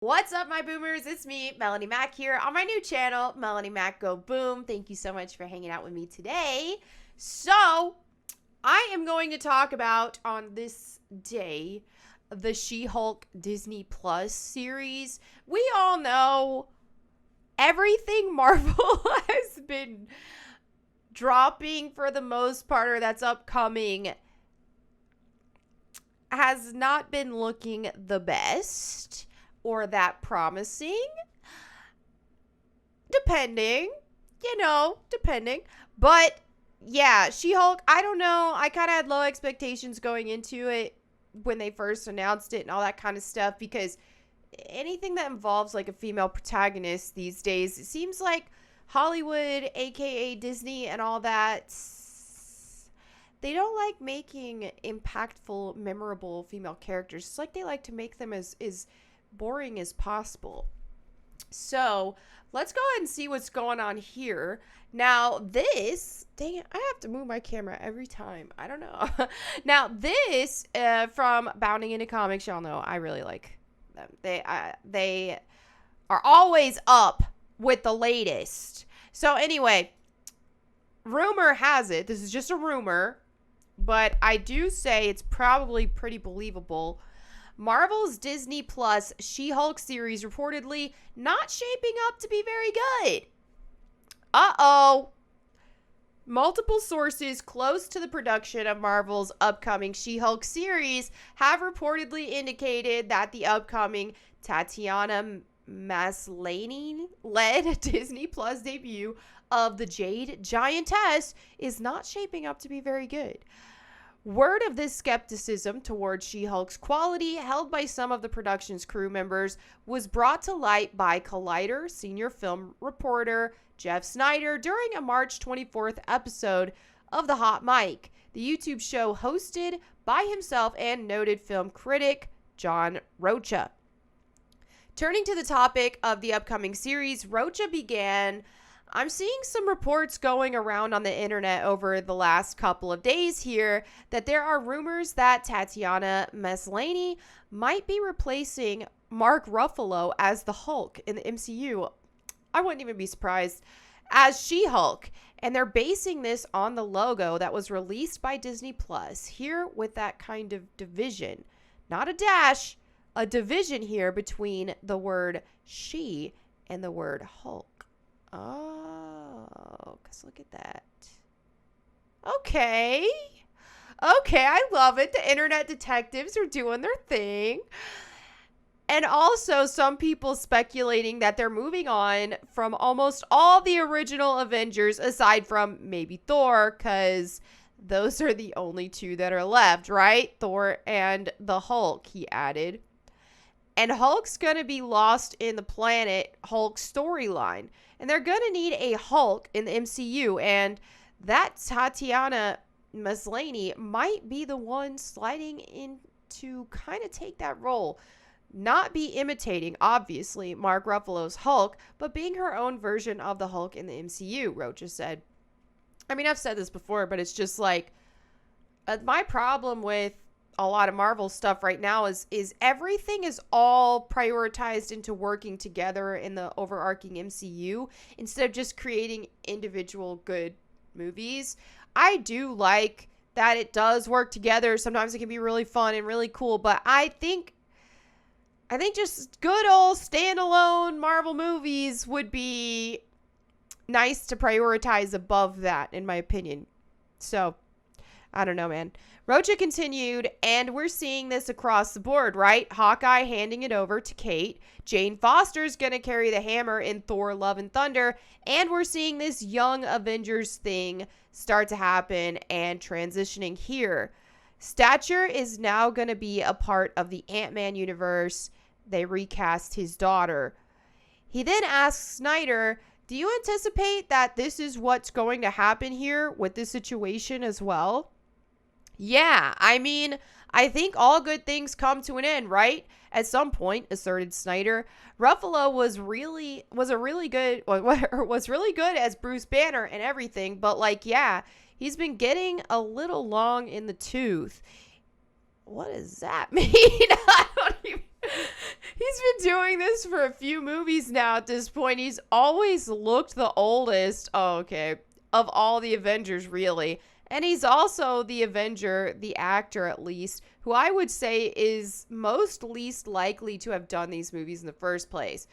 What's up, my boomers? It's me, Melanie Mac, here on my new channel, Melanie Mac Go Boom. Thank you so much for hanging out with me today. So, I am going to talk about on this day the She-Hulk Disney Plus series. We all know everything Marvel has been dropping for the most part, or that's upcoming, has not been looking the best or that promising, depending. But yeah, She-Hulk, I don't know. I kind of had low expectations going into it when they first announced it and all that kind of stuff, because anything that involves like a female protagonist these days, it seems like Hollywood, aka Disney and all that, they don't like making impactful, memorable female characters. It's like they like to make them as boring as possible. So let's go ahead and see what's going on here. Now this, dang it, I have to move my camera every time. I don't know. Now this from Bounding Into Comics, y'all know I really like them. They are always up with the latest. So anyway, rumor has it, this is just a rumor, but I do say it's probably pretty believable. Marvel's Disney Plus She-Hulk series reportedly not shaping up to be very good. Uh-oh. Multiple sources close to the production of Marvel's upcoming She-Hulk series have reportedly indicated that the upcoming Tatiana Maslany-led Disney Plus debut of the Jade Giantess is not shaping up to be very good. Word of this skepticism towards She-Hulk's quality, held by some of the production's crew members, was brought to light by Collider senior film reporter Jeff Sneider during a March 24th episode of The Hot Mic, the YouTube show hosted by himself and noted film critic John Rocha. Turning to the topic of the upcoming series, Rocha began, I'm seeing some reports going around on the internet over the last couple of days here that there are rumors that Tatiana Maslany might be replacing Mark Ruffalo as the Hulk in the MCU. I wouldn't even be surprised, as She-Hulk. And they're basing this on the logo that was released by Disney Plus here, with that kind of division. Not a dash, a division here between the word she and the word Hulk. Oh, because look at that. Okay, I love it. The internet detectives are doing their thing. And also some people speculating that they're moving on from almost all the original Avengers, aside from maybe Thor, because those are the only two that are left, right? Thor and the Hulk, he added. And Hulk's going to be lost in the Planet Hulk storyline. And they're going to need a Hulk in the MCU. And that Tatiana Maslany might be the one sliding in to kind of take that role. Not be imitating, obviously, Mark Ruffalo's Hulk, but being her own version of the Hulk in the MCU, Rocha said. I mean, I've said this before, but it's just like, my problem with a lot of Marvel stuff right now is everything is all prioritized into working together in the overarching MCU instead of just creating individual good movies. I do like that it does work together. Sometimes it can be really fun and really cool, but I think just good old standalone Marvel movies would be nice to prioritize above that, in my opinion. So, I don't know, man. Rocha continued, and we're seeing this across the board, right? Hawkeye handing it over to Kate. Jane Foster's going to carry the hammer in Thor: Love and Thunder. And we're seeing this young Avengers thing start to happen and transitioning here. Stature is now going to be a part of the Ant-Man universe. They recast his daughter. He then asks Snyder, do you anticipate that this is what's going to happen here with this situation as well? Yeah, I mean, I think all good things come to an end, right? At some point, asserted Snyder. Ruffalo was really good as Bruce Banner and everything, but like, yeah, he's been getting a little long in the tooth. What does that mean? I don't even... He's been doing this for a few movies now at this point. He's always looked the oldest. Oh, okay. Of all the Avengers, really. And he's also the Avenger, the actor at least, who I would say is most least likely to have done these movies in the first place.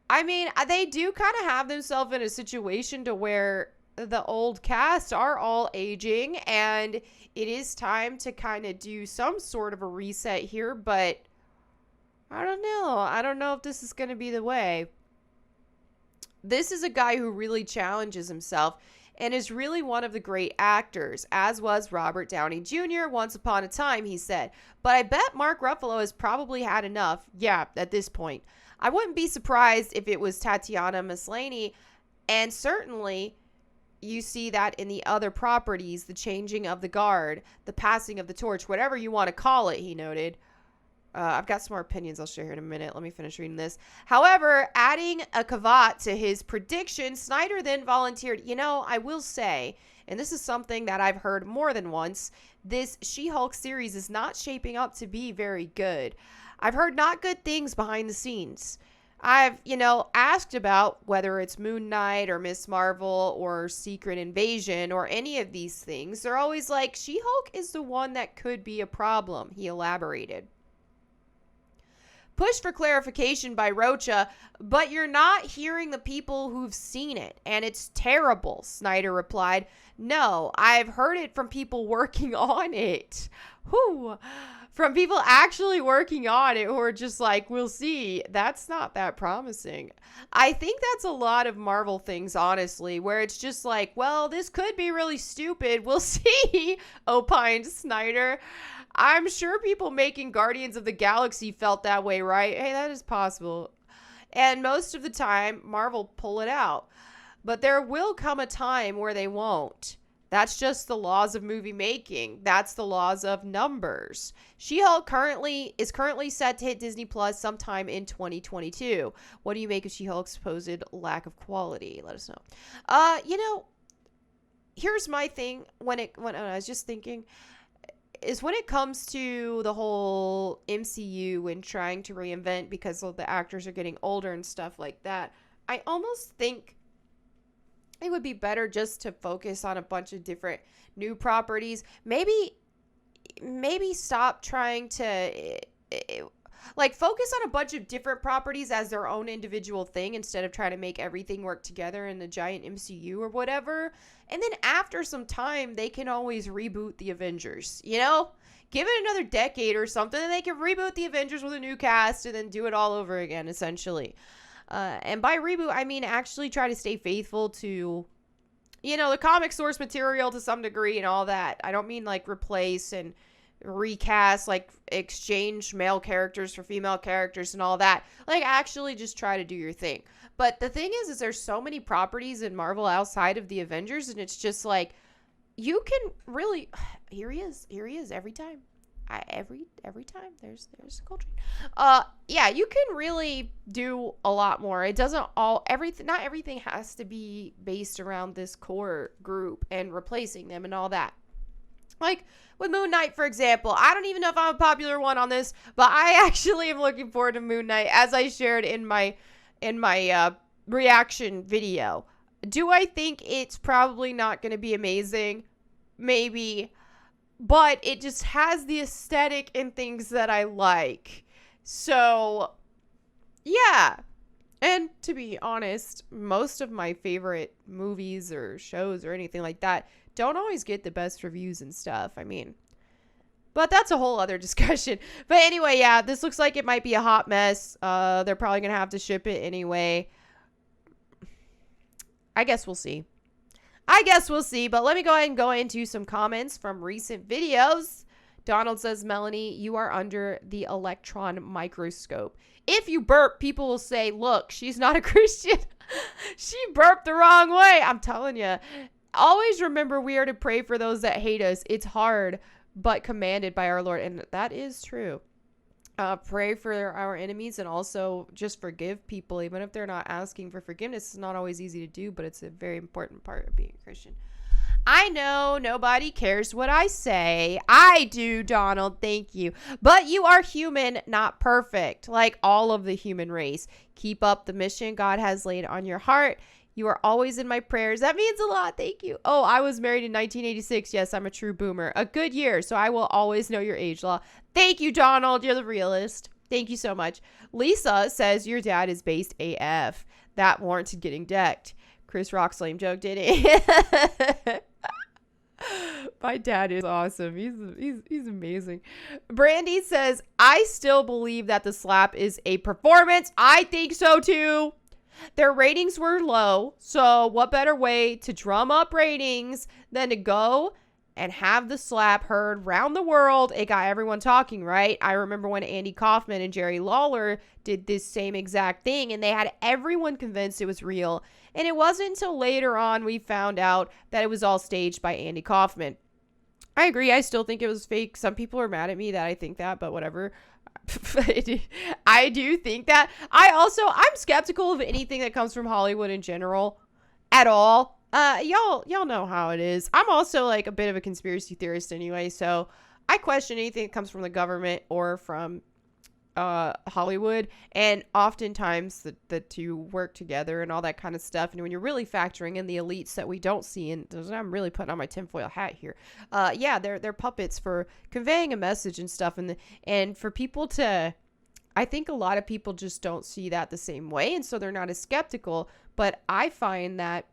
I mean, they do kind of have themselves in a situation to where the old cast are all aging, and it is time to kind of do some sort of a reset here, but I don't know. I don't know if this is going to be the way. This is a guy who really challenges himself and is really one of the great actors, as was Robert Downey Jr. once upon a time, he said. But I bet Mark Ruffalo has probably had enough, yeah, at this point. I wouldn't be surprised if it was Tatiana Maslany, and certainly you see that in the other properties, the changing of the guard, the passing of the torch, whatever you want to call it, he noted. I've got some more opinions I'll share here in a minute. Let me finish reading this. However, adding a caveat to his prediction, Snyder then volunteered, I will say, and this is something that I've heard more than once, this She-Hulk series is not shaping up to be very good. I've heard not good things behind the scenes. I've, asked about whether it's Moon Knight or Miss Marvel or Secret Invasion or any of these things. They're always like, She-Hulk is the one that could be a problem, he elaborated. Push for clarification by Rocha, but you're not hearing the people who've seen it, and it's terrible, Snyder replied. No, I've heard it from people working on it. Whew. From people actually working on it who are just like, we'll see. That's not that promising. I think that's a lot of Marvel things, honestly, where it's just like, well, this could be really stupid. We'll see, opined Snyder. I'm sure people making Guardians of the Galaxy felt that way, right? Hey, that is possible. And most of the time, Marvel pull it out. But there will come a time where they won't. That's just the laws of movie making. That's the laws of numbers. She-Hulk is currently set to hit Disney Plus sometime in 2022. What do you make of She-Hulk's supposed lack of quality? Let us know. Here's my thing when I was just thinking is when it comes to the whole MCU and trying to reinvent because the actors are getting older and stuff like that, I almost think it would be better just to focus on a bunch of different new properties. Maybe stop trying to focus on a bunch of different properties as their own individual thing instead of trying to make everything work together in the giant MCU or whatever. And then after some time, they can always reboot the Avengers, Give it another decade or something, and they can reboot the Avengers with a new cast and then do it all over again, essentially. And by reboot, I mean actually try to stay faithful to, the comic source material to some degree and all that. I don't mean replace and recast, exchange male characters for female characters and all that. Actually just try to do your thing. But the thing is there's so many properties in Marvel outside of the Avengers, and it's just you can really, here he is every time. Every time there's Coltrane. Yeah, you can really do a lot more. It doesn't not everything has to be based around this core group and replacing them and all that. With Moon Knight, for example, I don't even know if I'm a popular one on this, but I actually am looking forward to Moon Knight, as I shared in my reaction video. Do I think it's probably not going to be amazing? Maybe. But it just has the aesthetic and things that I like. So, yeah. And to be honest, most of my favorite movies or shows or anything like that don't always get the best reviews and stuff. But that's a whole other discussion. But anyway, yeah, this looks like it might be a hot mess. They're probably going to have to ship it anyway. I guess we'll see. But let me go ahead and go into some comments from recent videos. Donald says, Melanie, you are under the electron microscope. If you burp, people will say, look, she's not a Christian. She burped the wrong way. I'm telling you. Always remember we are to pray for those that hate us. It's hard, but commanded by our Lord. And that is true. Pray for our enemies and also just forgive people, even if they're not asking for forgiveness. It's not always easy to do, but it's a very important part of being a Christian. I know nobody cares what I say. I do, Donald. Thank you. But you are human, not perfect, like all of the human race. Keep up the mission God has laid on your heart. You are always in my prayers. That means a lot. Thank you. Oh, I was married in 1986. Yes, I'm a true boomer. A good year, so I will always know your age law. Thank you, Donald. You're the realist. Thank you so much. Lisa says your dad is based AF. That warranted getting decked. Chris Rock's lame joke did it. My dad is awesome. He's amazing. Brandy says, I still believe that the slap is a performance. I think so too. Their ratings were low, so what better way to drum up ratings than to go and have the slap heard round the world? It got everyone talking, right? I remember when Andy Kaufman and Jerry Lawler did this same exact thing, and they had everyone convinced it was real. And it wasn't until later on we found out that it was all staged by Andy Kaufman. I agree. I still think it was fake. Some people are mad at me that I think that, but whatever. I do think that. I'm skeptical of anything that comes from Hollywood in general at all. Y'all know how it is. I'm also like a bit of a conspiracy theorist anyway, so I question anything that comes from the government or from Hollywood, and oftentimes the two work together and all that kind of stuff. And when you're really factoring in the elites that we don't see, and I'm really putting on my tinfoil hat here, they're puppets for conveying a message and stuff, and for people to, I think a lot of people just don't see that the same way, and so they're not as skeptical. But I find that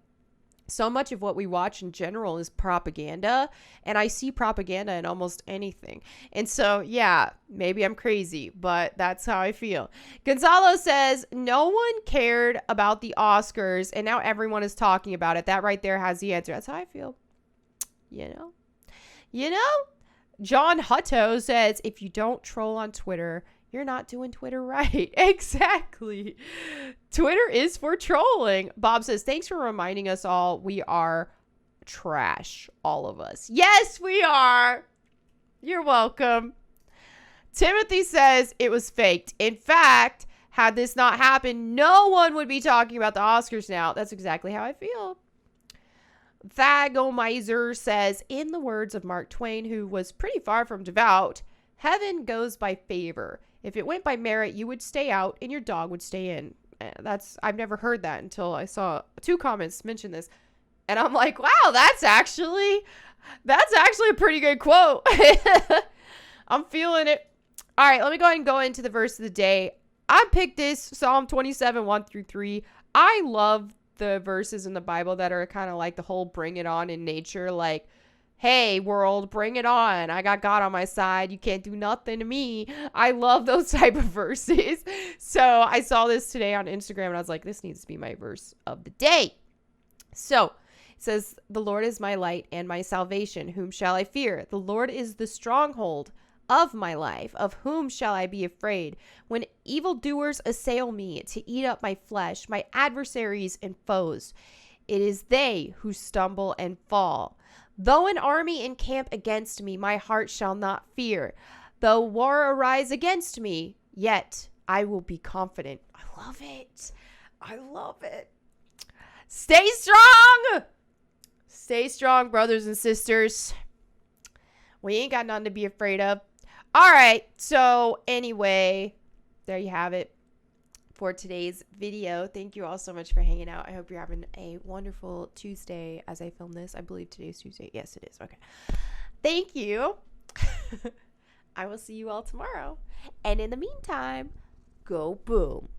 so much of what we watch in general is propaganda, and I see propaganda in almost anything. And so, yeah, maybe I'm crazy, but that's how I feel. Gonzalo says, no one cared about the Oscars, and now everyone is talking about it. That right there has the answer. That's how I feel. You know? John Hutto says, if you don't troll on Twitter, you're not doing Twitter right. Exactly. Twitter is for trolling. Bob says, thanks for reminding us all we are trash. All of us. Yes, we are. You're welcome. Timothy says it was faked. In fact, had this not happened, no one would be talking about the Oscars now. That's exactly how I feel. Thagomizer says, in the words of Mark Twain, who was pretty far from devout, heaven goes by favor. If it went by merit, you would stay out and your dog would stay in. I've never heard that until I saw 2 comments mention this. And I'm like, wow, that's actually a pretty good quote. I'm feeling it. All right, let me go ahead and go into the verse of the day. I picked this Psalm 27, 1-3. I love the verses in the Bible that are kind of like the whole bring it on in nature, like, hey, world, bring it on. I got God on my side. You can't do nothing to me. I love those type of verses. So I saw this today on Instagram and I was like, this needs to be my verse of the day. So it says, the Lord is my light and my salvation. Whom shall I fear? The Lord is the stronghold of my life. Of whom shall I be afraid? When evildoers assail me to eat up my flesh, my adversaries and foes, it is they who stumble and fall. Though an army encamp against me, my heart shall not fear. Though war arise against me, yet I will be confident. I love it. I love it. Stay strong. Stay strong, brothers and sisters. We ain't got nothing to be afraid of. All right. So anyway, there you have it for today's video. Thank you all so much for hanging out. I hope you're having a wonderful Tuesday as I film this. I believe today's Tuesday. Yes, it is. Okay. Thank you. I will see you all tomorrow. And in the meantime, go boom.